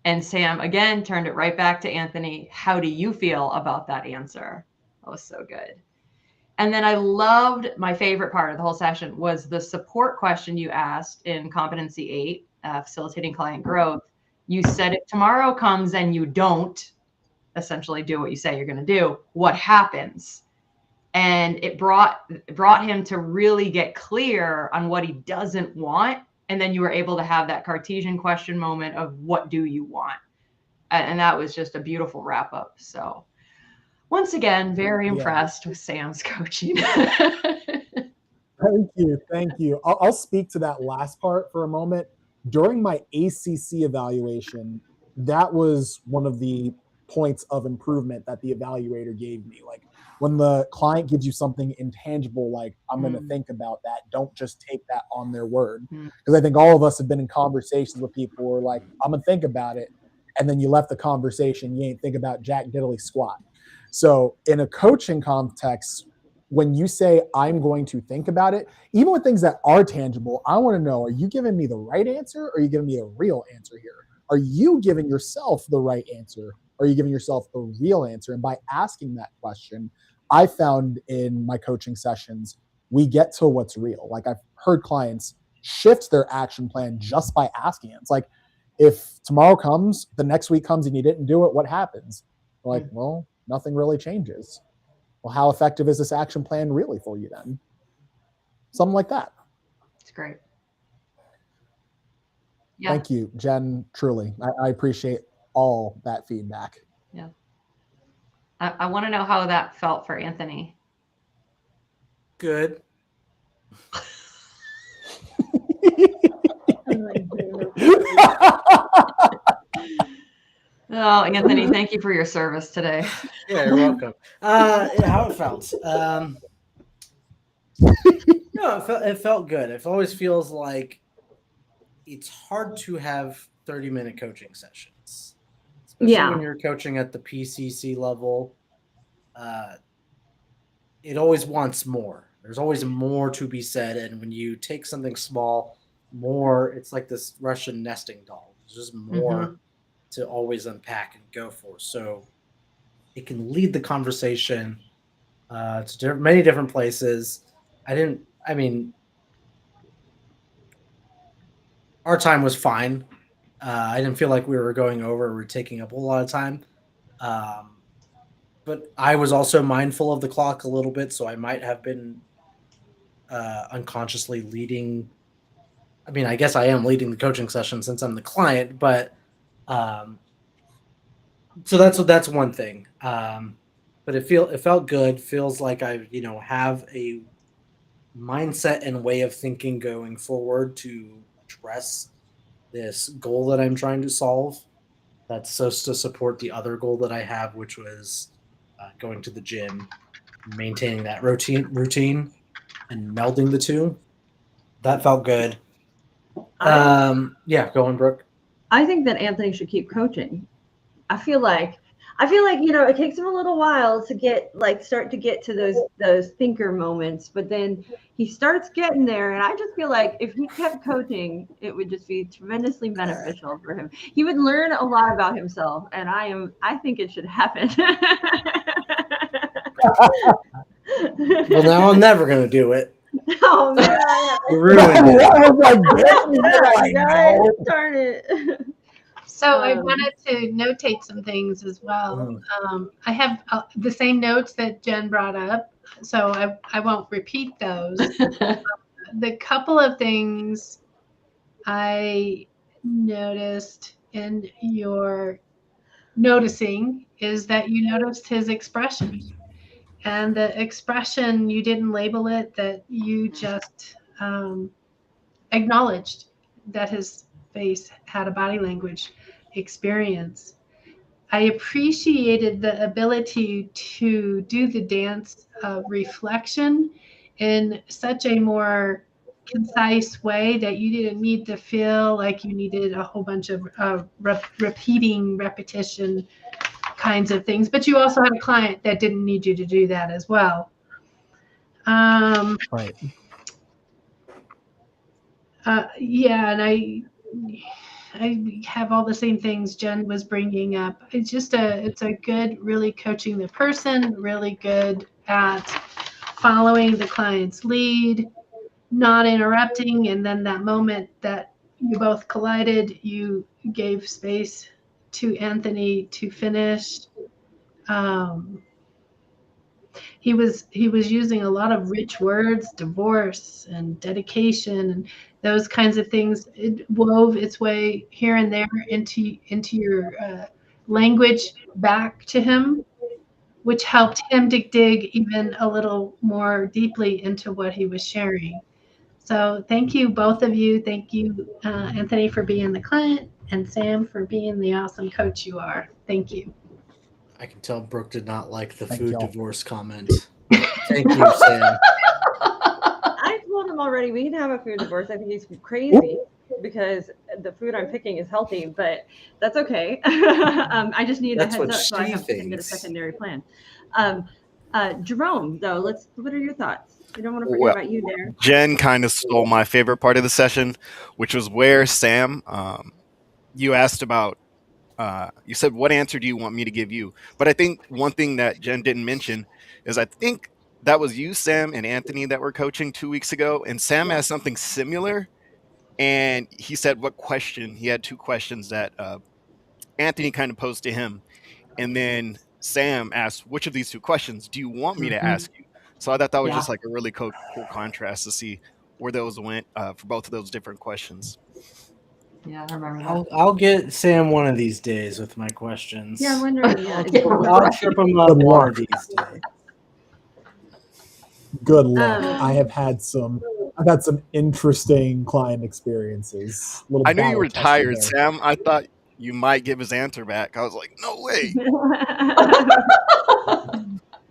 And Sam, again, turned it right back to Anthony. How do you feel about that answer? That was so good. And then I loved, my favorite part of the whole session was the support question you asked in Competency 8, facilitating client growth. You said if tomorrow comes and you don't essentially do what you say you're going to do, what happens? And it brought him to really get clear on what he doesn't want. And then you were able to have that Cartesian question moment of what do you want? And that was just a beautiful wrap up. So once again, very impressed with Sam's coaching. Thank you. I'll speak to that last part for a moment. During my ACC evaluation, that was one of the points of improvement that the evaluator gave me. Like, when the client gives you something intangible, like I'm going to think about that, don't just take that on their word. Because I think all of us have been in conversations with people who are like, I'm going to think about it. And then you left the conversation, you ain't think about jack diddly squat. So in a coaching context, when you say I'm going to think about it, even with things that are tangible, I want to know, are you giving me the right answer or are you giving me a real answer here? Are you giving yourself the right answer? Or are you giving yourself a real answer? And by asking that question, I found in my coaching sessions, we get to what's real. Like I've heard clients shift their action plan just by asking it. It's like, if tomorrow comes, the next week comes and you didn't do it, what happens? They're like, well, nothing really changes. Well, how effective is this action plan really for you then? Something like that. It's great. Yeah. Thank you, Jen. Truly, I appreciate all that feedback. Yeah. I want to know how that felt for Anthony. Good. Oh, Anthony, thank you for your service today. Yeah, you're welcome. How it felt? No, it felt good. It always feels like it's hard to have 30-minute coaching sessions, especially when you're coaching at the PCC level. It always wants more. There's always more to be said, and when you take something small, more, it's like this Russian nesting doll. There's just more to always unpack and go for. So it can lead the conversation to many different places. Our time was fine. I didn't feel like we were going over or we were taking up a lot of time. But I was also mindful of the clock a little bit, so I might have been unconsciously leading. I mean, I guess I am leading the coaching session since I'm the client, but so that's one thing. But it felt good. Feels like I have a mindset and way of thinking going forward to address this goal that I'm trying to solve. That's supposed to support the other goal that I have, which was going to the gym, maintaining that routine, and melding the two. That felt good. Yeah, go on, Brooke. I think that Anthony should keep coaching. I feel like it takes him a little while to start to get to those thinker moments, but then he starts getting there, and I just feel like if he kept coaching, it would just be tremendously beneficial for him. He would learn a lot about himself, and I think it should happen. Well, now I'm never gonna do it. Oh man, You ruined it. Darn it. So I wanted to notate some things as well. I have the same notes that Jen brought up, so I won't repeat those. The couple of things I noticed in your noticing is that you noticed his expression. And the expression, you didn't label it, that you just acknowledged that his face had a body language experience. I appreciated the ability to do the dance of reflection in such a more concise way that you didn't need to feel like you needed a whole bunch of repetition kinds of things. But you also had a client that didn't need you to do that as well. Right. Yeah, and I have all the same things Jen was bringing up. It's a good, really coaching the person, really good at following the client's lead, not interrupting, and then that moment that you both collided, you gave space to Anthony to finish. He was using a lot of rich words, divorce and dedication and those kinds of things. It wove its way here and there into your language back to him, which helped him to dig even a little more deeply into what he was sharing. So thank you, both of you. Thank you, Anthony, for being the client, and Sam for being the awesome coach you are. Thank you. I can tell Brooke did not like the Thank food y'all. divorce comment. Thank you, Sam. I told him already we can have a food divorce. I think he's crazy because the food I'm picking is healthy, but that's okay. I just need That's a heads what up so I she have to get a thinks. secondary plan. Jerome, though, what are your thoughts? We don't want to forget Well, about you there. Jen kind of stole my favorite part of the session, which was where Sam, you asked about, you said, what answer do you want me to give you? But I think one thing that Jen didn't mention is I think that was you, Sam, and Anthony that were coaching 2 weeks ago. And Sam has something similar. And he said, what question? He had 2 questions that Anthony kind of posed to him. And then Sam asked, which of these 2 questions do you want me to ask you? So I thought that was Yeah. just like a really cool contrast to see where those went for both of those different questions. Yeah, I remember that. I'll get Sam one of these days with my questions. Yeah, I'm wondering. Yeah, I'll trip him up Good one luck. of these days. Good luck. Um, I've had some interesting client experices. I knew you were battle tested tired, there. Sam. I thought you might give his answer back. I was like, no way.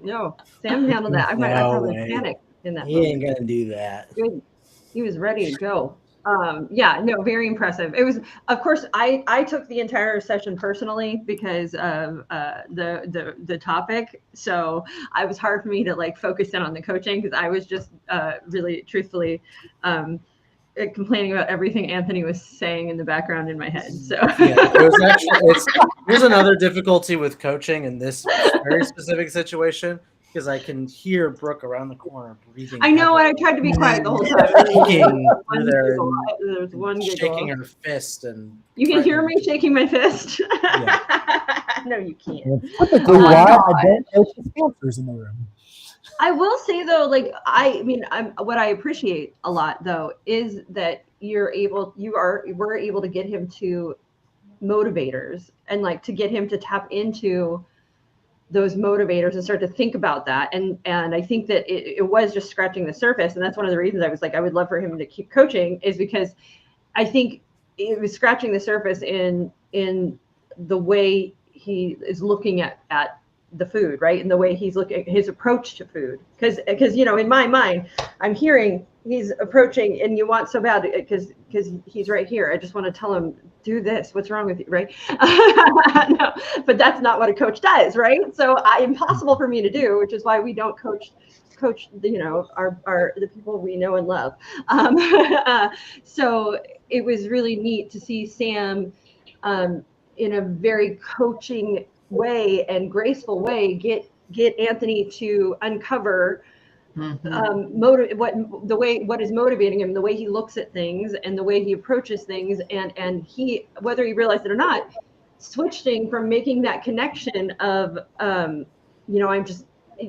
No, Sam handled that. I No probably way. panicked in that He moment. ain't gonna do that. Good. He was ready to go. Yeah, no, very impressive. It was, of course, I took the entire session personally because of the topic. So it was hard for me to like focus in on the coaching because I was just really truthfully complaining about everything Anthony was saying in the background in my head. So Yeah, it was actually here's another difficulty with coaching in this very specific situation because I can hear Brooke around the corner breathing. I know, and I tried to be quiet the whole time. Peeking through there There's one giggle. shaking her fist and You can hear me shaking my fist. Yeah. No, you can't. That's typically why I don't coach with sponsors in the room. I will say though, like what I appreciate a lot though is that we're able to get him to motivators and like to get him to tap into those motivators and start to think about that. And I think that it was just scratching the surface. And that's one of the reasons I was like, I would love for him to keep coaching, is because I think it was scratching the surface in the way he is looking at the food, right? And the way he's looking at his approach to food. Because in my mind, I'm hearing he's approaching and you want so bad because he's right here. I just want to tell him, do this. What's wrong with you, right? No, but that's not what a coach does, right? So impossible for me to do, which is why we don't coach the people we know and love. So it was really neat to see Sam in a very coaching way and graceful way get Anthony to uncover what is motivating him, the way he looks at things and the way he approaches things, and he, whether he realized it or not, switching from making that connection of I'm just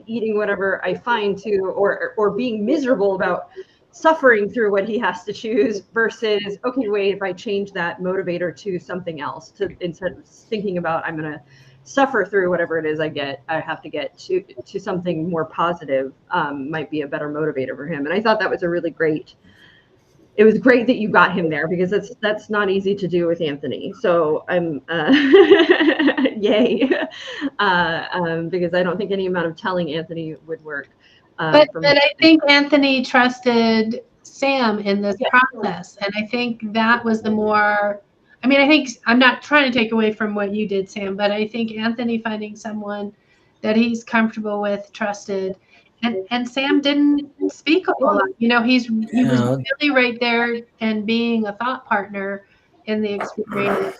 eating whatever I find to or being miserable about suffering through what he has to choose versus, okay, wait, if I change that motivator to something else, instead of thinking about I'm going to suffer through whatever it is I have to get to something more positive, might be a better motivator for him. And I thought that was it was great that you got him there, because that's not easy to do with Anthony. So I'm yay, because I don't think any amount of telling Anthony would work. But I think Anthony trusted Sam in this process. And I think that was the more, I think I'm not trying to take away from what you did, Sam, but I think Anthony finding someone that he's comfortable with, trusted, and Sam didn't speak a whole lot. He was really right there and being a thought partner in the experience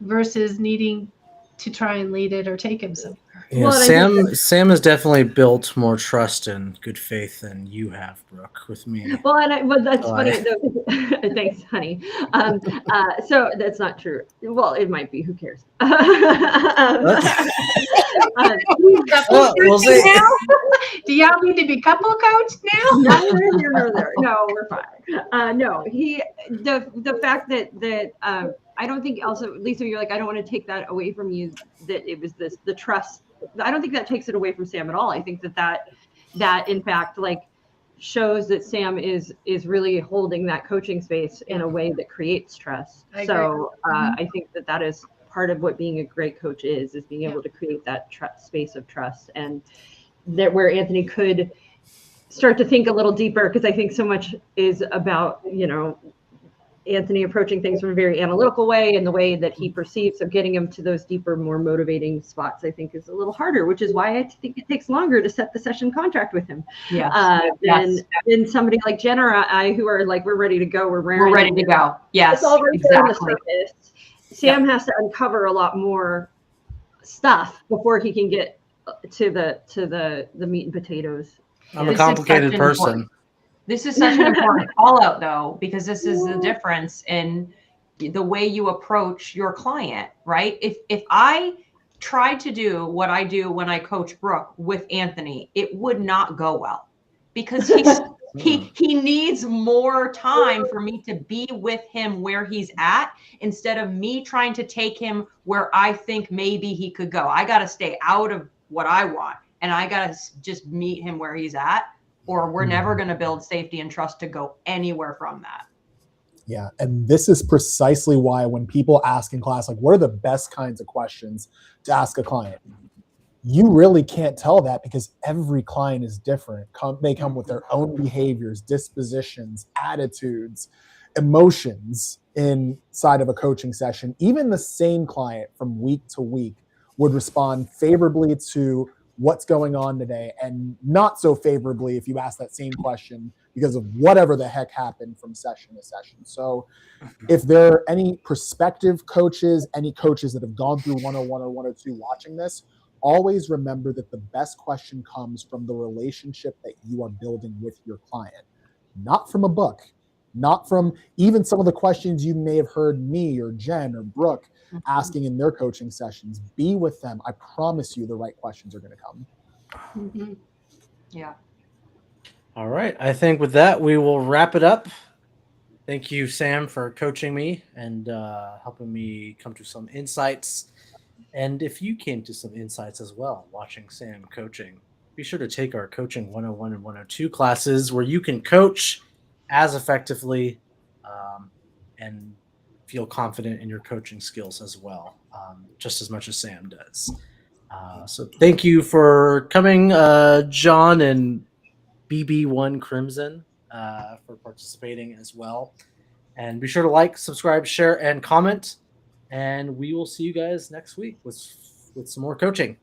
versus needing to try and lead it or take him somewhere. Yeah, Sam has definitely built more trust and good faith than you have, Brooke, with me. Well, that's funny. Thanks, honey. So that's not true. Well, it might be. Who cares? We'll see. Do y'all need to be couple coached now? No, we're fine. No, the fact that I don't think, also, Lisa, you're like, I don't want to take that away from you, that it was the trust. I don't think that takes it away from Sam at all. I think that in fact, like, shows that Sam is really holding that coaching space in a way that creates trust. I think that is part of what being a great coach is being able to create that space of trust, and that where Anthony could start to think a little deeper, because I think so much is about, Anthony approaching things from a very analytical way and the way that he perceives. So getting him to those deeper, more motivating spots, I think, is a little harder, which is why I think it takes longer to set the session contract with him. Than somebody like Jen or I, who are like, we're ready to go. We're ready to go. Yes, it's all right there on the exactly. surface. Sam has to uncover a lot more stuff before he can get to the meat and potatoes. I'm a complicated person. This is such an important call out, though, because this is the difference in the way you approach your client, right? If I tried to do what I do when I coach Brooke with Anthony, it would not go well, because he needs more time for me to be with him where he's at, instead of me trying to take him where I think maybe he could go. I got to stay out of what I want, and I got to just meet him where he's at, or we're never going to build safety and trust to go anywhere from that. Yeah. And this is precisely why when people ask in class, like, what are the best kinds of questions to ask a client? You really can't tell that, because every client is different. They come with their own behaviors, dispositions, attitudes, emotions inside of a coaching session. Even the same client from week to week would respond favorably to what's going on today, and not so favorably if you ask that same question because of whatever the heck happened from session to session. So if there are any prospective coaches, any coaches that have gone through 101 or 102 watching this, always remember that the best question comes from the relationship that you are building with your client, not from a book, not from even some of the questions you may have heard me or Jen or Brooke asking in their coaching sessions. Be with them. I promise you the right questions are going to come. Yeah. All right. I think with that, we will wrap it up. Thank you, Sam, for coaching me and helping me come to some insights. And if you came to some insights as well watching Sam coaching, be sure to take our Coaching 101 and 102 classes, where you can coach as effectively and feel confident in your coaching skills as well, just as much as Sam does. So thank you for coming, John and BB1 Crimson, for participating as well. And be sure to like, subscribe, share, and comment. And we will see you guys next week with some more coaching.